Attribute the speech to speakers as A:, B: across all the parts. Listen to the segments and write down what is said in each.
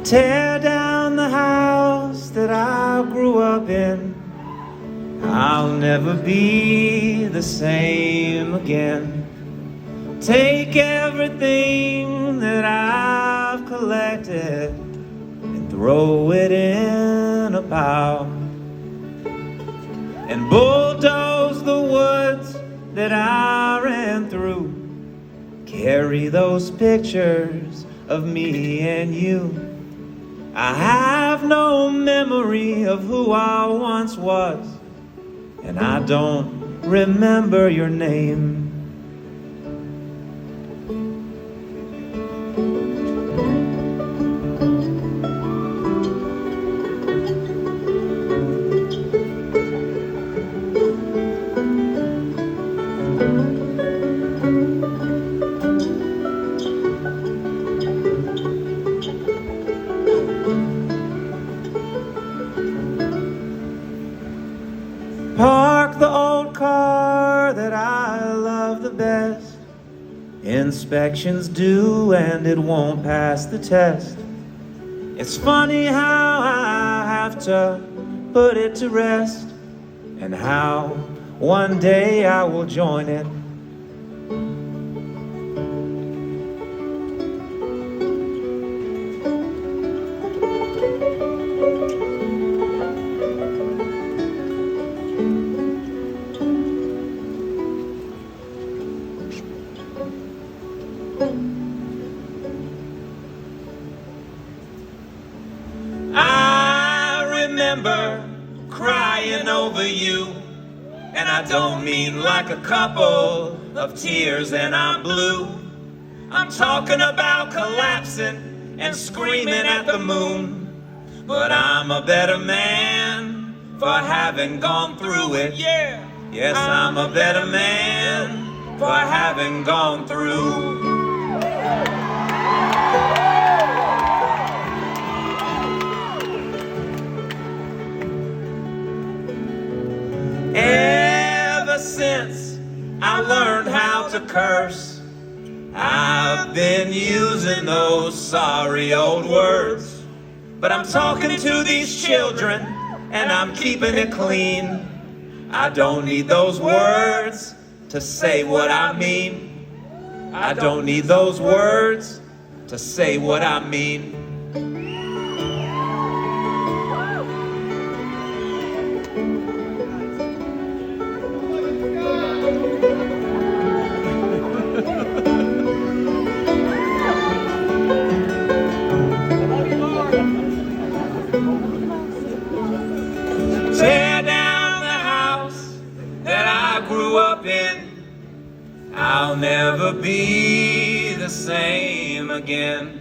A: Tear down the house that I grew up in. I'll never be the same again. Take everything that I've collected and throw it in a pile, and bulldoze the woods that I ran through. Carry those pictures of me and you. I have no memory of who I once was, and I don't remember your name. Park the old car that I love the best. Inspections due and it won't pass the test. It's funny how I have to put it to rest, and how one day I will join it. I remember crying over you, and I don't mean like a couple of tears and I'm blue. I'm talking about collapsing and screaming at the moon. But I'm a better man for having gone through it. Yeah. Yes, I'm a better man for having gone through. Ever since I learned how to curse, I've been using those sorry old words. But I'm talking to these children and I'm keeping it clean. I don't need those words to say what I mean. I don't need those words to say what I mean. Tear down the house that I grew up in. I'll never be the same again.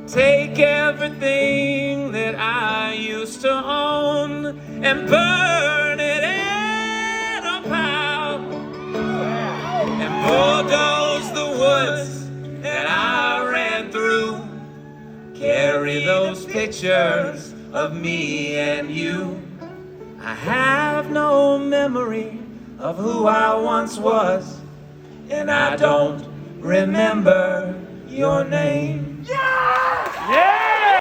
A: Take everything that I used to own and burn it in a pile, and bulldoze the woods that I ran through. Carry those pictures of me and you. I have no memory of who I once was, and I don't remember your name. Yeah! Yeah!